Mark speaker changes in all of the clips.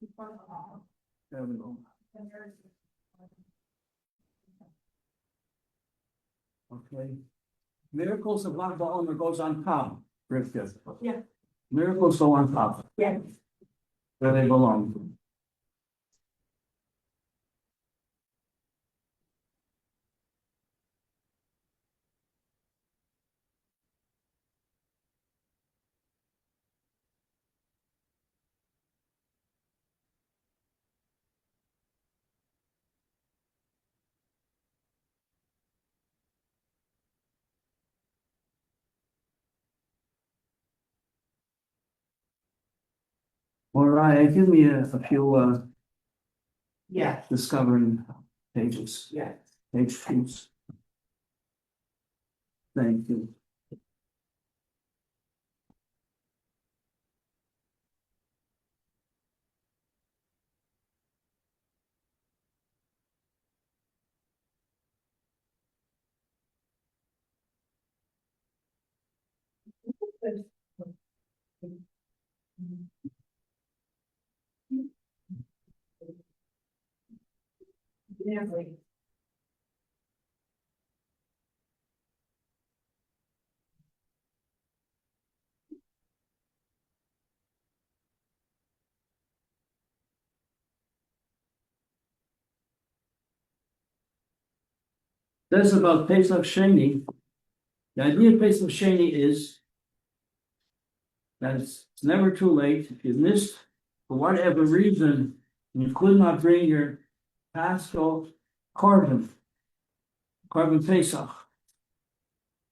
Speaker 1: There we go. Okay. Miracles of Lag BaOmer goes on top. Rivka.
Speaker 2: Yeah.
Speaker 1: Miracles go on top.
Speaker 2: Yeah.
Speaker 1: Where they belong. All right, give me a few
Speaker 2: Yeah.
Speaker 1: discovering pages.
Speaker 2: Yeah.
Speaker 1: Page sheets. Thank you. This is about Pesach Sheni. The idea of Pesach Sheni is that it's never too late. If you missed, for whatever reason, you could not bring your Paschal korban Pesach,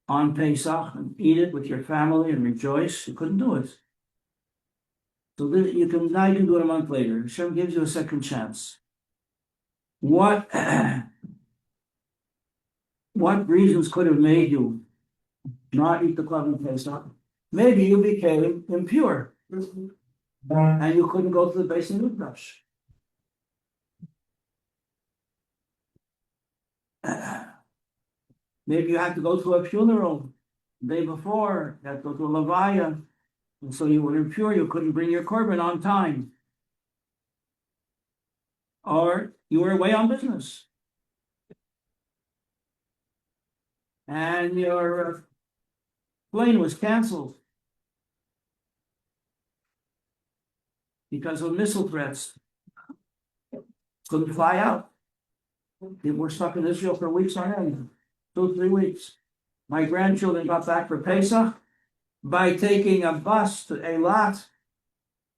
Speaker 1: on Pesach and eat it with your family and rejoice. You couldn't do it. So you can do it a month later. Hashem gives you a second chance. What reasons could have made you not eat the korban Pesach? Maybe you became impure and you couldn't go to the Beis Hamikdash. Maybe you had to go to a funeral the day before, you had to go to a levaya, and so you were impure, you couldn't bring your korban on time. Or you were away on business. And your plane was canceled because of missile threats. Couldn't fly out. People were stuck in Israel for weeks on end, 2-3 weeks. My grandchildren got back for Pesach by taking a bus to Eilat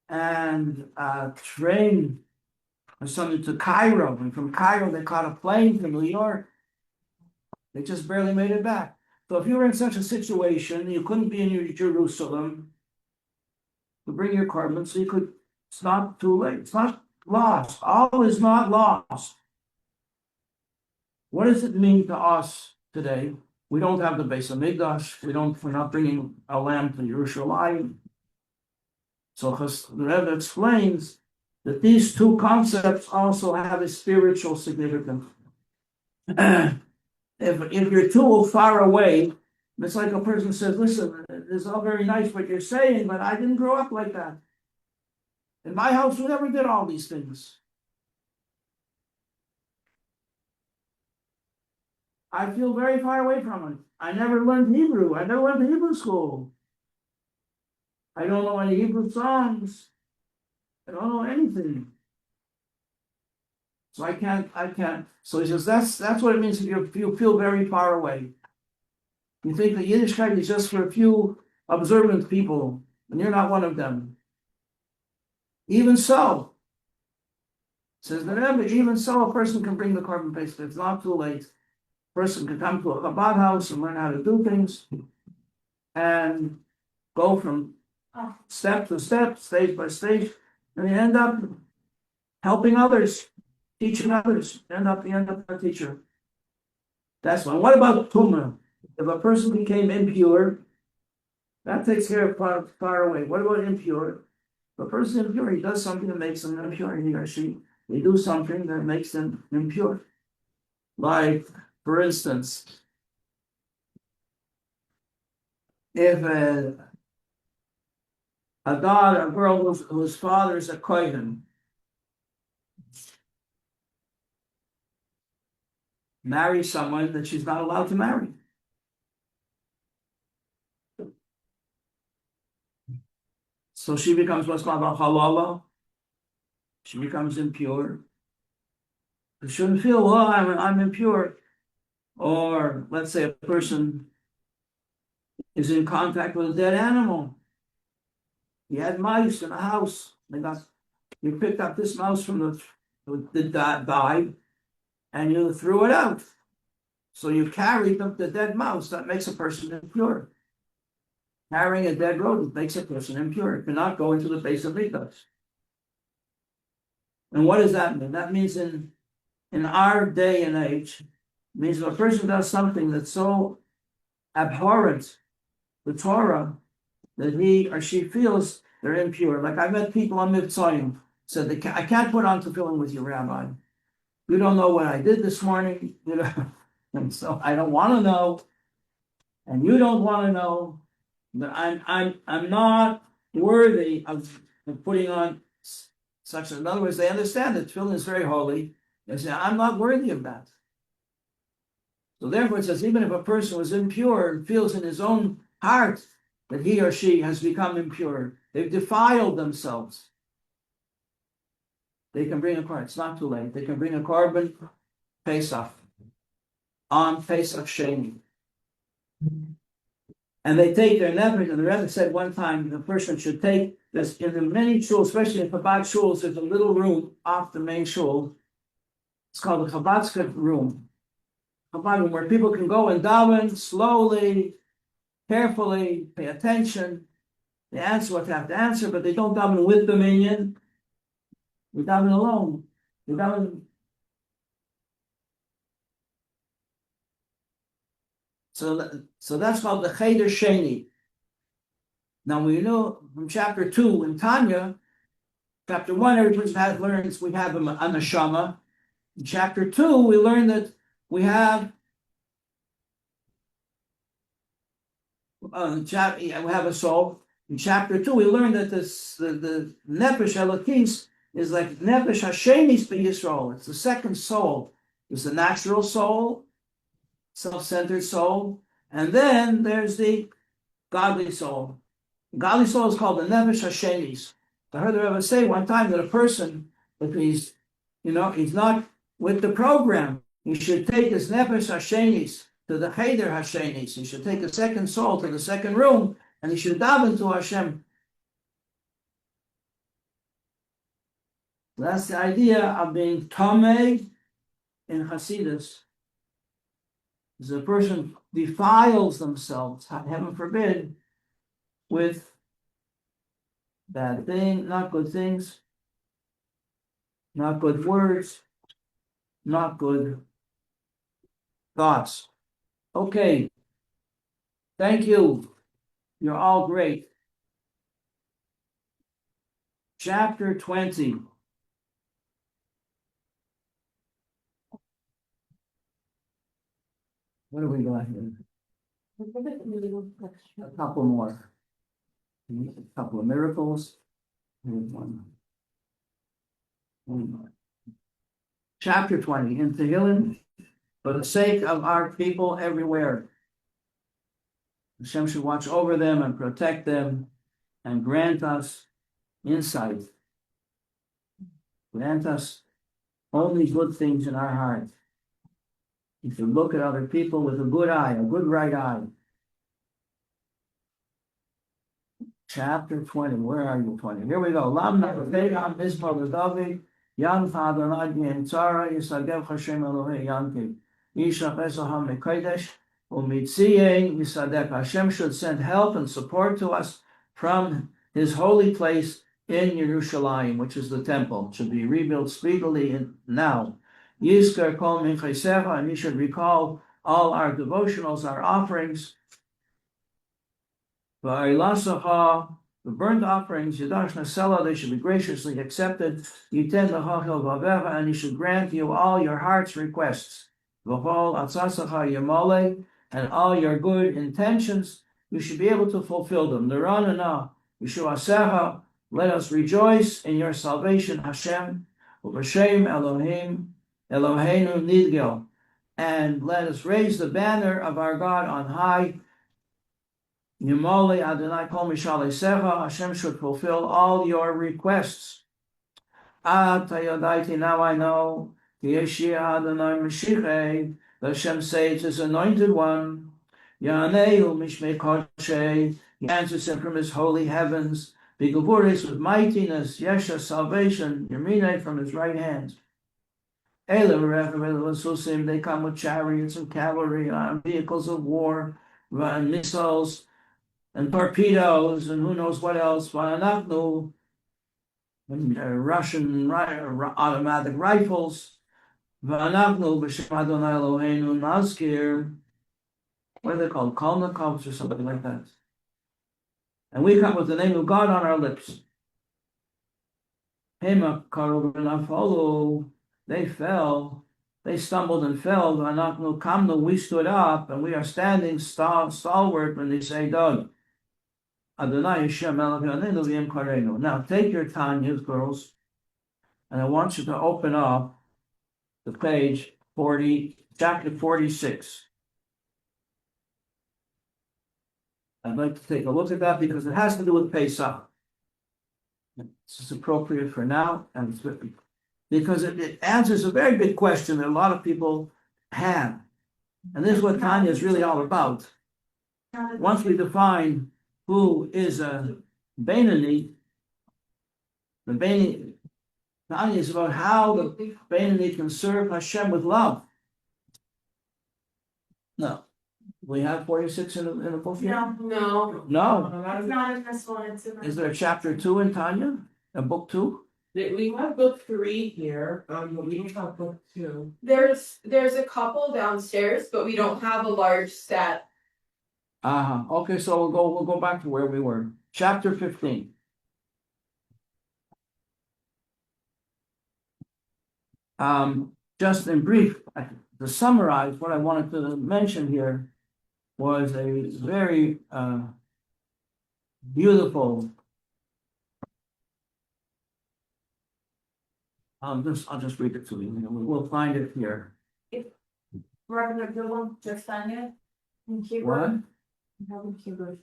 Speaker 1: and a train or something to Cairo. And from Cairo, they caught a plane to New York. They just barely made it back. So if you were in such a situation, you couldn't be in Jerusalem to bring your korban, so you could, it's not too late. It's not lost. All is not lost. What does it mean to us today? We don't have the Beis Hamikdash. We're not bringing a lamb to Jerusalem. So the Rebbe explains that these two concepts also have a spiritual significance. If you're too far away, it's like a person says, listen, it's all very nice what you're saying, but I didn't grow up like that. In my house, we never did all these things. I feel very far away from it. I never learned Hebrew. I never went to Hebrew school. I don't know any Hebrew songs. I don't know anything. So I can't. So he says, that's what it means if you feel very far away. You think that Yiddishkeit is just for a few observant people, and you're not one of them. Even so, says the Rebbe, even so, a person can bring the korban Pesach. It's not too late. A person can come to a Chabad house and learn how to do things, and go from step to step, stage by stage, and you end up helping others, teaching others. You end up a teacher. That's one. What about Tumah? If a person became impure, that takes care of far away. What about impure? If a person is impure, he does something that makes him impure. He or she, they do something that makes them impure. Like, for instance, if a girl whose father is a kohen, marry someone that she's not allowed to marry. So she becomes what's called a halala. She becomes impure. You shouldn't feel, well, I'm impure. Or let's say a person is in contact with a dead animal. He had mice in a house. You picked up this mouse from the died, and you threw it out. So you carried the dead mouse. That makes a person impure. Carrying a dead rodent makes a person impure. It cannot go into the base of Mikdash. And what does that mean? That means in our day and age, it means if a person does something that's so abhorrent, the Torah, that he or she feels they're impure. Like I met people on Mitzrayim said, I can't put on tefillin with you, Rabbi. You don't know what I did this morning, and so I don't want to know, and you don't want to know. But I'm not worthy of putting on such. In other words, they understand that tefillin is very holy. They say, I'm not worthy of that. So therefore, it says, even if a person was impure and feels in his own heart that he or she has become impure, they've defiled themselves, they can bring a korban. It's not too late. They can bring a korban Pesach on Pesach Sheni. And they take their nefesh, and the Rebbe said one time the person should take this in the many shuls, especially in Chabad shuls, there's a little room off the main shul. It's called the Chabadska room. Chabad room, where people can go and daven slowly, carefully, pay attention. They answer what they have to answer, but they don't daven with the minyan. We daven alone. We daven. So that's called the Cheder Sheni. Now we know from chapter 2 in Tanya, chapter 1, every person learns we have a neshama. In chapter 2, we learn that we have a soul. In chapter 2, we learn that the Nefesh Elokis is like Nefesh Hashemis B'Yisrael. It's the second soul. There's the natural soul, self-centered soul, and then there's the godly soul. The godly soul is called the Nefesh Hashemis. I heard the Rebbe say one time that a person, if he's not with the program, he should take his Nefesh Hashemis to the Cheder Hashenis. He should take a second soul to the second room, and he should daven to Hashem. That's the idea of being Tomei in Hasidus. As a person defiles themselves, heaven forbid, with bad things, not good things, not good words, not good thoughts. Okay. Thank you. You're all great. Chapter 20. What do we got here? A couple more. A couple of miracles. Here's one. Chapter 20. In Tehillim, for the sake of our people everywhere, Hashem should watch over them and protect them and grant us insight. Grant us only good things in our heart. You should look at other people with a good eye, a good right eye. Chapter 20. Where are you, 20? Here we go. Lamna v'vegam mizmor l'David, Yam Adonai Tzara Yisagev Hashem Elohei Yankiv, Yishach Esaham Mekodesh, Umitziye Yisadek. Hashem should send help and support to us from His holy place in Yerushalayim, which is the temple. It should be rebuilt speedily now. Yizker kol minchaisecha, and you should recall all our devotionals, our offerings. V'ailasacha, the burnt offerings, Yadash Nasela, they should be graciously accepted. Yiten l'chachel vavecha, and He should grant you all your heart's requests. V'chol atzasacha yemole, and all your good intentions, you should be able to fulfill them. L'ranana, Yeshuasecha, let us rejoice in your salvation, Hashem. U'b'shem Elohim, Eloheinu nidgel, and let us raise the banner of our God on high. Yimole Adonai Kol Mishalei Secha, Hashem should fulfill all your requests. Tayadaiti, now I know, Yeshia Adonai Mashiach, Hashem says his anointed one, Yaneu Mishmei Koshei, he answers him from his holy heavens, Biguburis with mightiness, Yesha salvation, Yemine from his right hand. Elim, they come with chariots and cavalry, vehicles of war, and missiles, and torpedoes, and who knows what else. Vanaknu, Russian automatic rifles. Vanaknu b'shem Adonai Eloheinu nazkir. What are they called? Kolnikovs or something like that. And we come with the name of God on our lips. Hema karu v'nafolu. They fell. They stumbled and fell. Vanaknu kamnu. We stood up, and we are standing stalwart when they say Dod. Adonai Hashem Eloheinu v'yim karenu. Now take your Tanya's, girls, and I want you to open up the page 40, chapter 46. I'd like to take a look at that because it has to do with Pesach. This is appropriate for now, and it's because it answers a very big question that a lot of people have. And this is what Tanya is really all about. Once we define who is a Beinoni, the Beinoni, Tanya is about how the Beinoni can serve Hashem with love. No. We have 46 in the book here?
Speaker 2: No.
Speaker 1: No.
Speaker 2: It's not in this one, it's in.
Speaker 1: Is there a chapter 2 in Tanya? A book 2?
Speaker 3: We have book 3 here, we don't have book 2.
Speaker 2: There's a couple downstairs, but we don't have a large set.
Speaker 1: Okay, so we'll go back to where we were. Chapter 15. Just in brief, to summarize, what I wanted to mention here was a very beautiful. I'll just read it to you. We'll find it here.
Speaker 2: Reverend, the one just on it.
Speaker 1: What?
Speaker 2: Keyboard.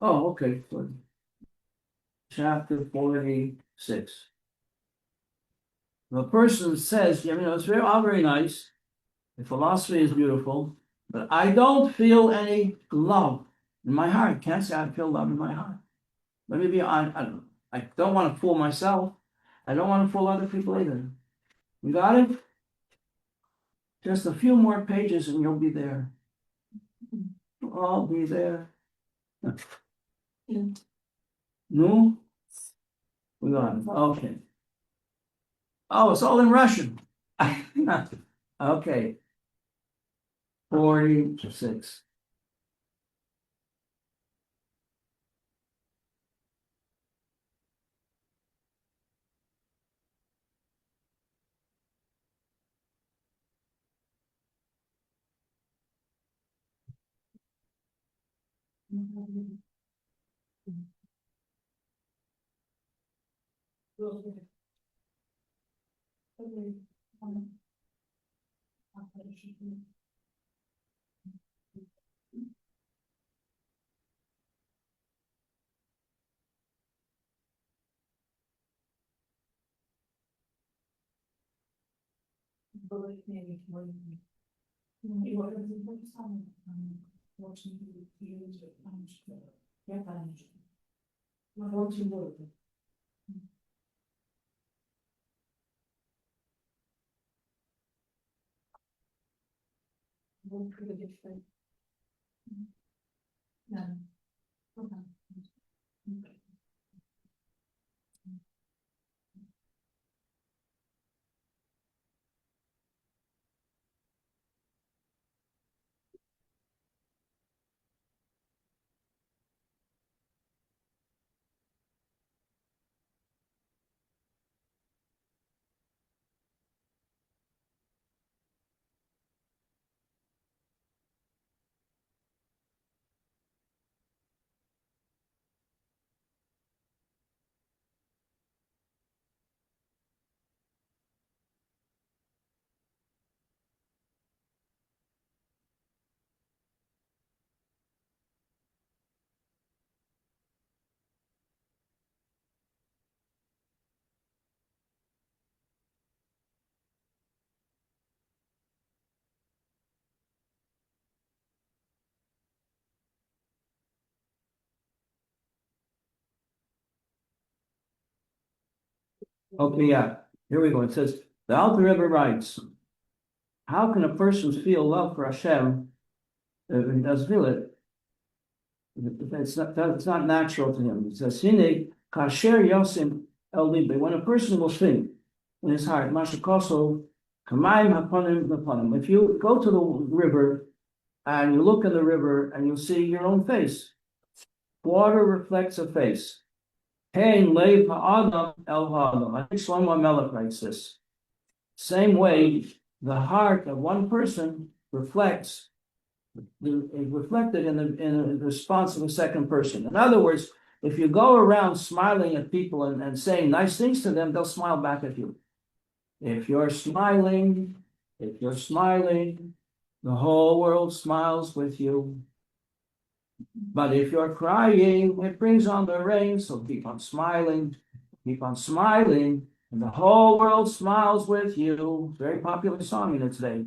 Speaker 1: Oh, okay. Good. Chapter 46. The person says, it's all very nice. The philosophy is beautiful, but I don't feel any love in my heart. Can't say I feel love in my heart. Let me be honest. I don't want to fool myself. I don't want to fool other people either. You got it? Just a few more pages and you'll be there. I'll be there. No? We got it. Okay. Oh, it's all in Russian. Okay. 46. Okay, yeah. Here we go. It says the Alter Rebbe writes, "How can a person feel love for Hashem if he doesn't feel it? It's not natural to him." It says, "Hine kasher yosim el libe." When a person will think in his heart, "Mashikoso kamayim haponim haponim." If you go to the river and you look in the river and you see your own face, water reflects a face. Hein leiv ha'adam el ha'adam. I think Shlomo Melech writes this. Same way, the heart of one person reflects is reflected in the response of a second person. In other words, if you go around smiling at people and saying nice things to them, they'll smile back at you. If you're smiling, the whole world smiles with you. But if you're crying, it brings on the rain. So keep on smiling, and the whole world smiles with you. Very popular song in its day.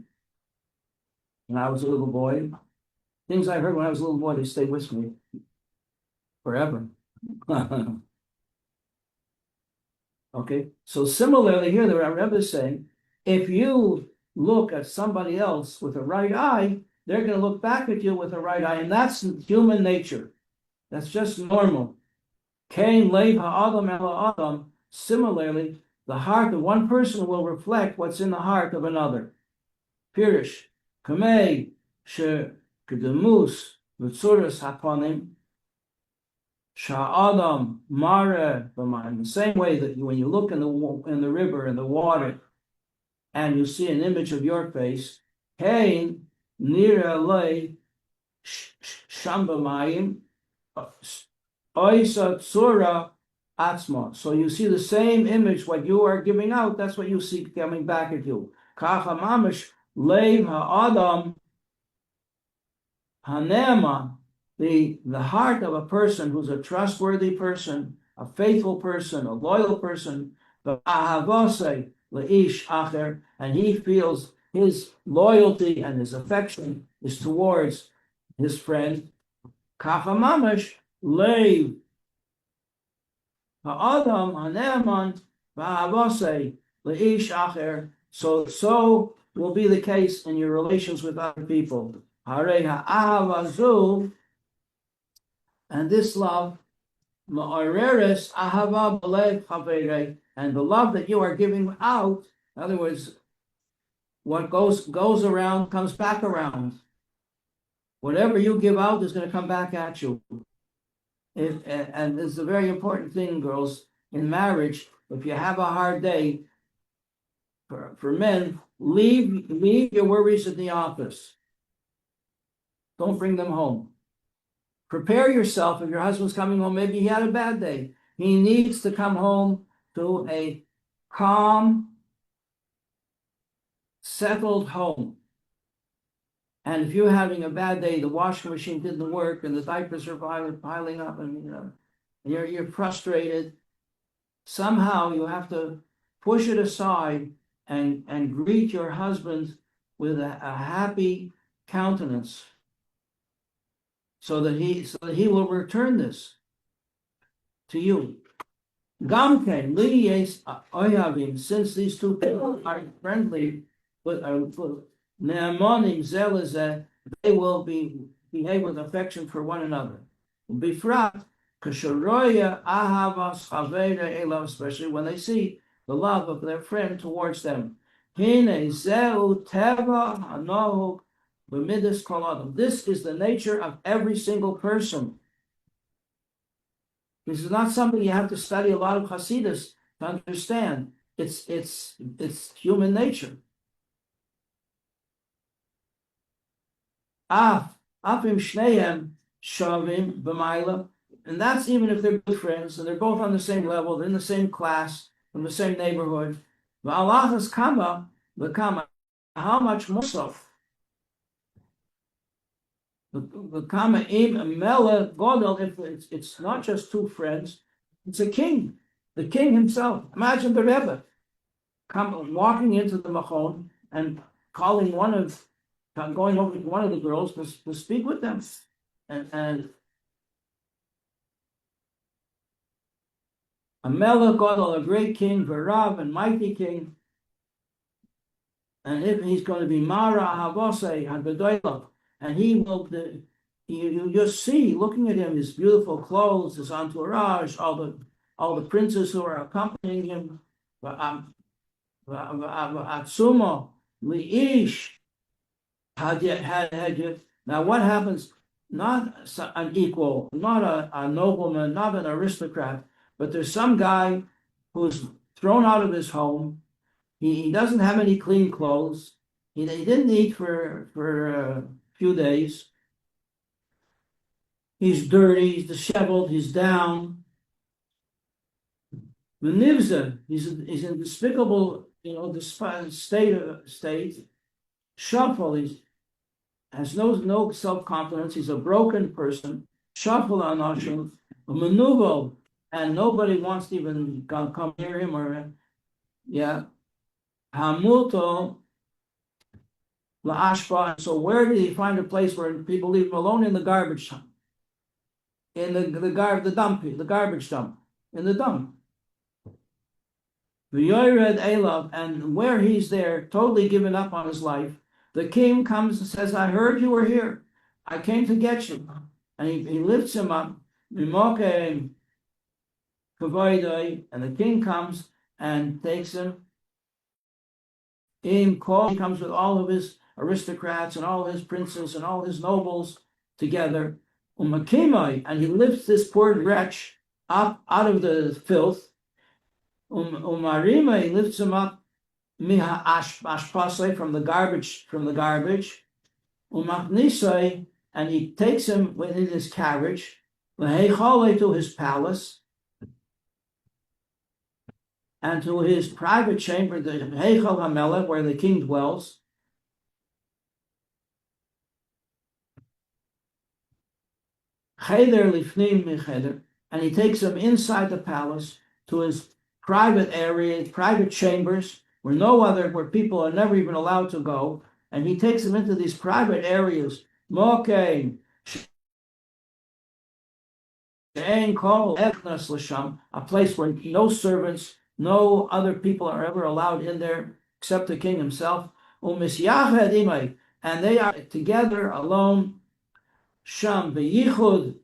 Speaker 1: When I was a little boy, things I heard when I was a little boy, they stayed with me forever. Okay, so similarly here, the Rebbe is saying, if you look at somebody else with a right eye, they're going to look back at you with a right eye, and that's human nature. That's just normal. Kain leiv ha'adam el adam. Similarly, the heart of one person will reflect what's in the heart of another. Pirish, kamei she kedemus v'tzuras haponim sha'adam mare b'mayim. The same way that when you look in the river, in the water, and you see an image of your face, kain nira lei sham b'mayim oisa tzura atzma. So you see the same image, what you are giving out, that's what you see coming back at you. Kacha mamish leiv ha'adam hanema. The heart of a person who's a trustworthy person, a faithful person, a loyal person, ahavose leish acher, and he feels his loyalty and his affection is towards his friend. Kacha mamish leiv ha'adam haneman v'ahavose leish acher. So will be the case in your relations with other people. Harei ha'ahavazu, and this love, ma'areres ahava b'lev chaverei, and the love that you are giving out. In other words, what goes around comes back around. Whatever you give out is going to come back at you. And it's a very important thing, girls, in marriage. If you have a hard day, for men, leave your worries in the office. Don't bring them home. Prepare yourself. If your husband's coming home, maybe he had a bad day. He needs to come home to a calm, settled home. And if you're having a bad day, the washing machine didn't work, and the diapers are piling up, and you're frustrated. Somehow you have to push it aside and greet your husband with a happy countenance, so that he will return this to you. Gamken liyes oyavim, since these two people are friendly, but ne'amonim zelazeh, they will behave with affection for one another. Bifrat kasharoya ahavas chavera elav, especially when they see the love of their friend towards them. Hine zeu teva hanohuk b'midas kol adam. This is the nature of every single person. This is not something you have to study a lot of Hasidus to understand. It's human nature. Afim shneim shavim b'mayla, and that's even if they're good friends and they're both on the same level, they're in the same class, from the same neighborhood. V'alachas kama v'kama, how much more so? The kama im mele godel, if it's not just two friends, it's a king, the king himself. Imagine the Rebbe walking into the machon and calling going over to one of the girls to speak with them, and a melech gadol, a great king, v'rav, and mighty king, and if he's going to be Mara Havose Hagadolah, and he will. You just see, looking at him, his beautiful clothes, his entourage, all the princes who are accompanying him. Atsumo liish had. Now, what happens? Not an equal, not a nobleman, not an aristocrat, but there's some guy who's thrown out of his home. He doesn't have any clean clothes. He didn't eat for a few days. He's dirty, he's disheveled, he's down. The Nivza, he's in despicable, state. Shuffle, he has no self-confidence, he's a broken person. Shuffle anoshim, manuvo, and nobody wants to even come near him Hamuto la'ashpa. So where did he find a place where people leave him alone? In the garbage dump. In the garbage dump. In the dump. V'yored elav, and where he's there, totally given up on his life, the king comes and says, I heard you were here. I came to get you. And he lifts him up. And the king comes and takes him. He comes with all of his aristocrats and all his princes and all his nobles together. And he lifts this poor wretch up out of the filth. Umarima, he lifts him up from the garbage. Umachnisai, and he takes him within his carriage, to his palace, and to his private chamber, the Heichal HaMelech, where the king dwells. Cheder lifnim mecheder, and he takes him inside the palace to his private area, private chambers, where people are never even allowed to go, and he takes them into these private areas. Mokein, a place where no servants, no other people are ever allowed in there except the king himself. And they are together alone. Sham v'yichud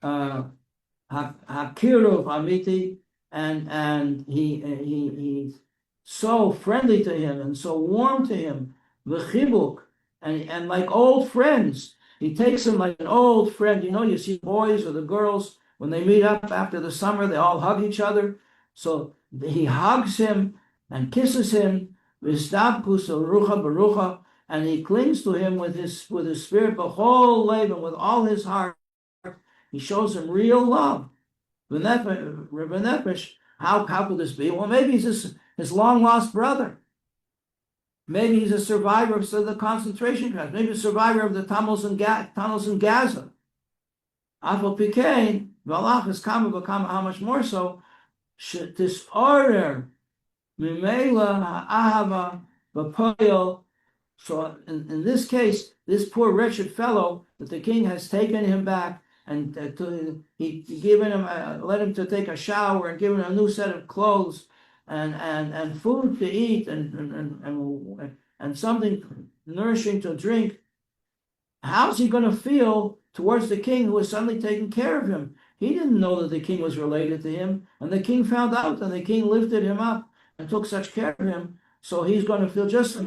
Speaker 1: hakiruv amiti, and he's so friendly to him and so warm to him. V'chibuk, and like old friends. He takes him like an old friend. You see boys or the girls, when they meet up after the summer, they all hug each other. So he hugs him and kisses him, and he clings to him with his spirit, b'chol lev, and with all his heart. He shows him real love. How could this be? Well, maybe he's his long-lost brother. Maybe he's a survivor of the concentration camps. Maybe a survivor of the tunnels in Gaza. Afal Pikein, Valach is kama, how much more so? Disorder, Mimela, Ahava, Vapoil. So in this case, this poor wretched fellow, that the king has taken him back and he given him, let him to take a shower and given him a new set of clothes and food to eat and something nourishing to drink. How's he going to feel towards the king who was suddenly taking care of him? He didn't know that the king was related to him, and the king found out, and the king lifted him up and took such care of him. So he's going to feel, just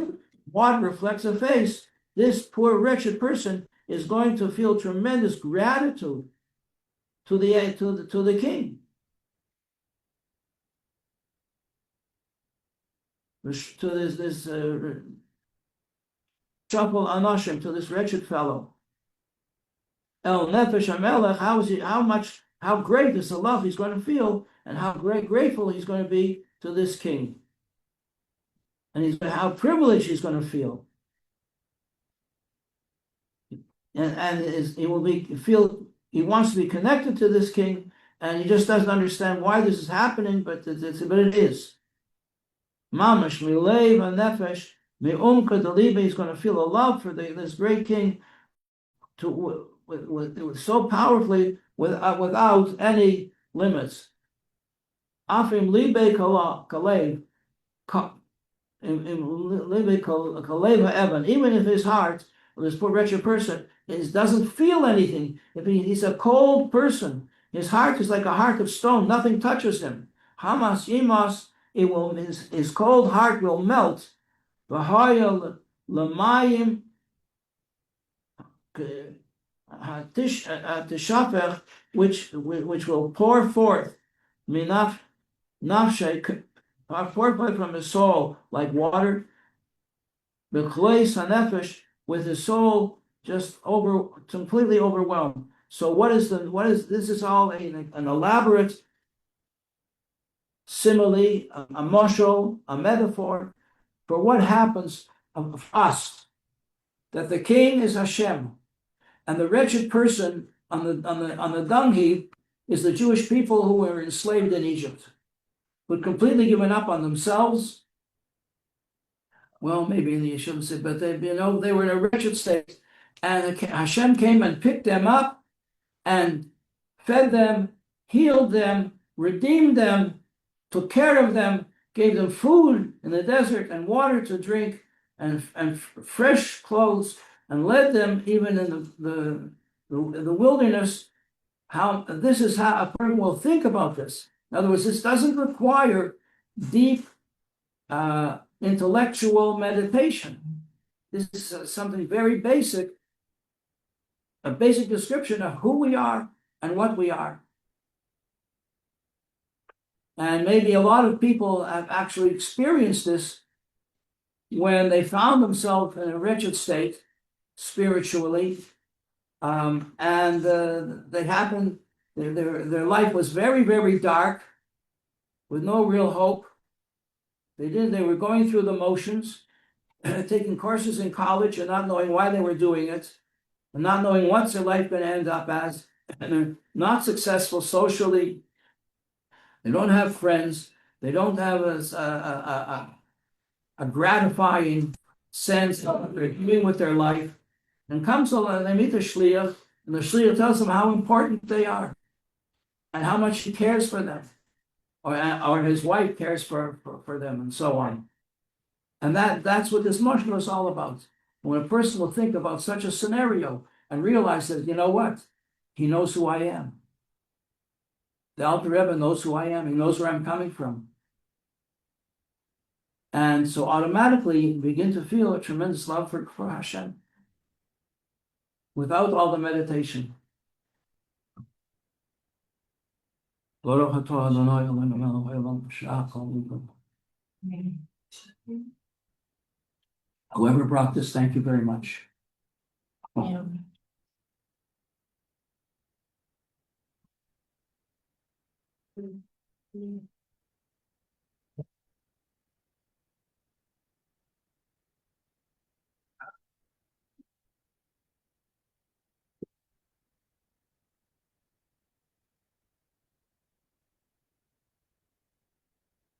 Speaker 1: what reflects a face. This poor wretched person is going to feel tremendous gratitude to the king. To this shuffle anoshim, to this wretched fellow. El nefesh hamelech, how great is the love he's going to feel, and how grateful he's going to be to this king, and how privileged he's going to feel, and he will feel he wants to be connected to this king, and he just doesn't understand why this is happening, but it is. Mamash mileiv nefesh me'umka deliba. He's going to feel a love for this great king, with so powerfully without any limits. Afim libe kalev, even if his heart, this poor wretched person, doesn't feel anything. If he's a cold person, his heart is like a heart of stone. Nothing touches him. Hamas yimas, his cold heart will melt. V'haya l'mayim tishafech, which will pour forth minaf nafshay, pour forth from his soul like water. B'chlei sanefesh, with his soul just completely overwhelmed. So what is this? Is all an elaborate simile, a mashal, a metaphor for what happens of us, that the king is Hashem, and the wretched person on the dung heap is the Jewish people who were enslaved in Egypt, who had completely given up on themselves. Well, maybe you shouldn't say, but they were in a wretched state, and Hashem came and picked them up and fed them, healed them, redeemed them, took care of them, gave them food in the desert and water to drink and fresh clothes, and led them even in the wilderness. How this is how a person will think about this. In other words, this doesn't require deep intellectual meditation. This is something very basic, a basic description of who we are and what we are. And maybe a lot of people have actually experienced this when they found themselves in a wretched state spiritually, and their life was very, very dark, with no real hope. They were going through the motions, taking courses in college and not knowing why they were doing it, and not knowing what's their life going to end up as, and they're not successful socially. They don't have friends. They don't have a gratifying sense of what they're doing with their life. And comes along, they meet the shliach, and the shliach tells them how important they are, and how much he cares for them, or his wife cares for them, and so on. And that's what this mashal is all about. When a person will think about such a scenario and realize that, you know what, he knows who I am. The Alter Rebbe knows who I am. He knows where I'm coming from. And so automatically you begin to feel a tremendous love for Hashem without all the meditation. Whoever brought this, thank you very much.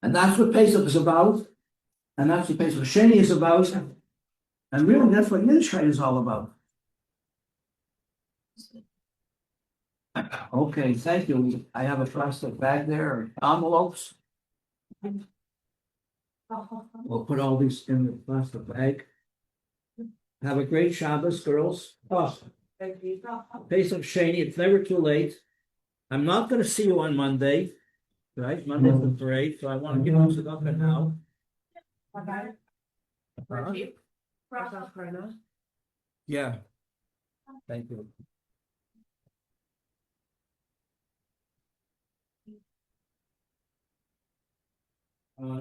Speaker 1: And that's what Pesach is about, and that's what Pesach Sheni is about, and really that's what Yiddishkeit is all about. Okay, thank you. I have a plastic bag there, envelopes. We'll put all these in the plastic bag. Have a great Shabbos, girls. Pesach Sheni, it's never too late. I'm not going to see you on Monday. Right, Monday's the parade, so I want to give you some up now. Yeah. Thank you.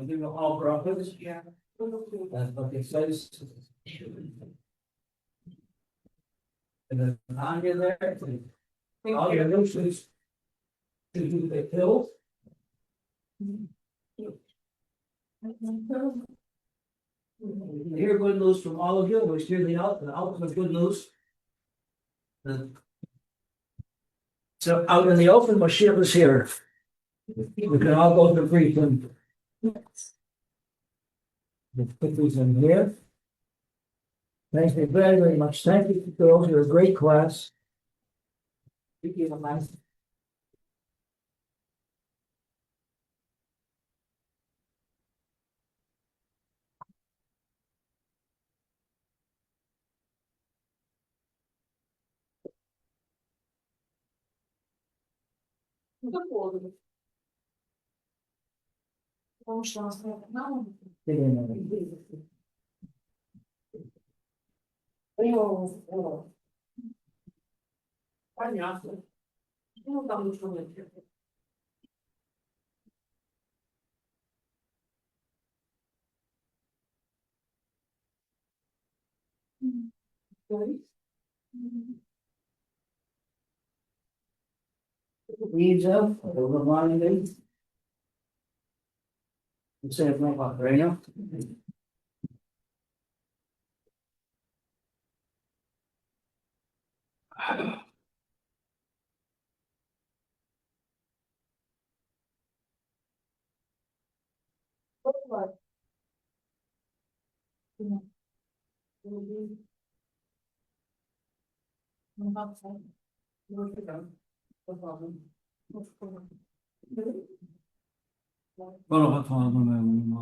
Speaker 1: Give you all brachas. Yeah. That's what it says. And then on you there, all your notions to do the pills. Hear good news from all of you. We hear the ultimate good news. So out in the open, Mashiach is here. We can all go to brief and put these in here. Thank you very, very much. Thank you, girls. You're a great class.
Speaker 3: We give a nice. Понятно. Ну, там ничего нет.
Speaker 1: Leaves up, over line day. Say it from right now. Well, what father man,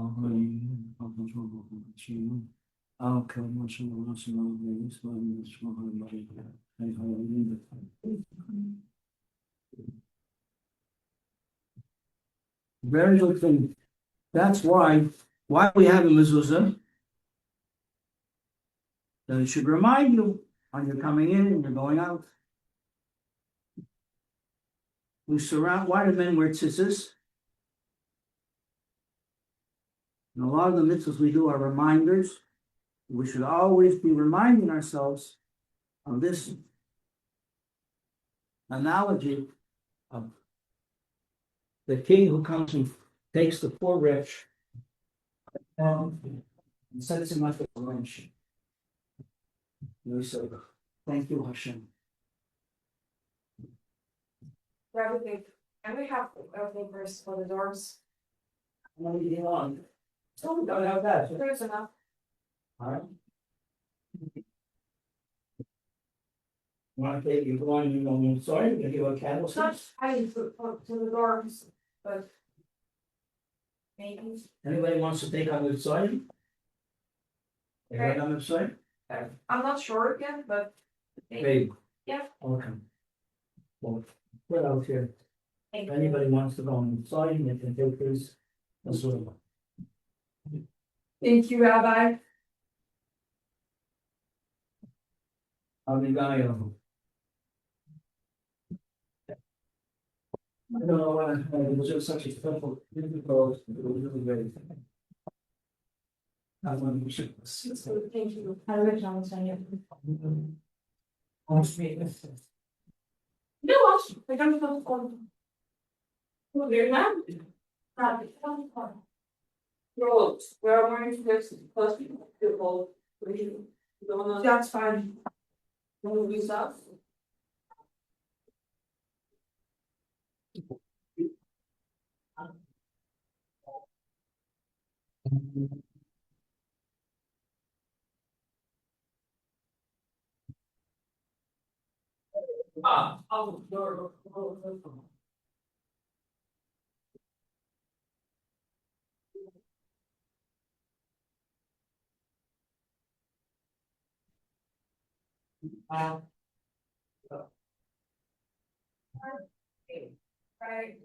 Speaker 1: I'll kill much of the Russian armies when it's very good thing. That's why we have a mezuzah. That it should remind you when you're coming in and you're going out. We surround, why do men wear tzitzis? And a lot of the mitzvahs we do are reminders. We should always be reminding ourselves of this analogy of the king who comes and takes the poor rich and sets him up at lunch. And we say, thank you, Hashem.
Speaker 2: Rabbi Pape, and we have a verse for the doors.
Speaker 1: I'm gonna leave it on. Oh, don't have that.
Speaker 2: There's enough.
Speaker 1: All right. Want to take you going, you know, sorry, give you a
Speaker 2: It's not
Speaker 1: candlestick.
Speaker 2: tied to the doors, but. Maybe.
Speaker 1: Anybody wants to take on the side? Anybody on the side?
Speaker 2: I'm not sure yet, but. maybe.
Speaker 1: Babe.
Speaker 2: Yeah.
Speaker 1: Okay. Well, put out here.
Speaker 2: Thank
Speaker 1: If
Speaker 2: you.
Speaker 1: anybody wants to go on the side, they can take this. That's what.
Speaker 2: Thank you, Rabbi.
Speaker 1: I'll be guy. I don't know why, it was just such a difficult, it was really great. I want to should.
Speaker 2: Thank you. I read John saying it. No, I don't know. Well, they're not. Roads, where I'm wearing this, plus people, that's fine. Movies up. Right.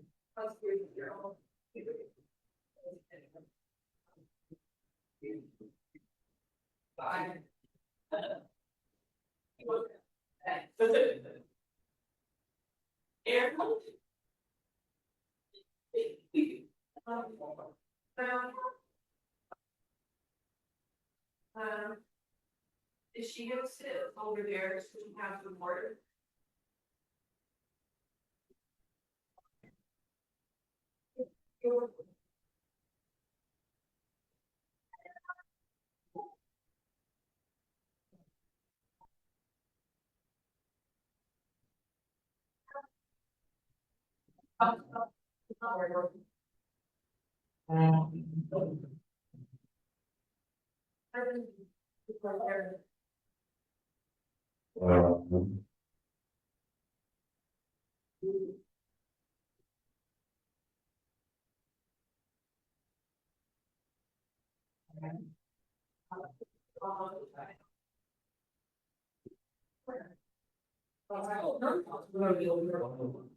Speaker 2: Bye. Airport. Is she gonna sit over there so we have the water?
Speaker 3: No, no, no.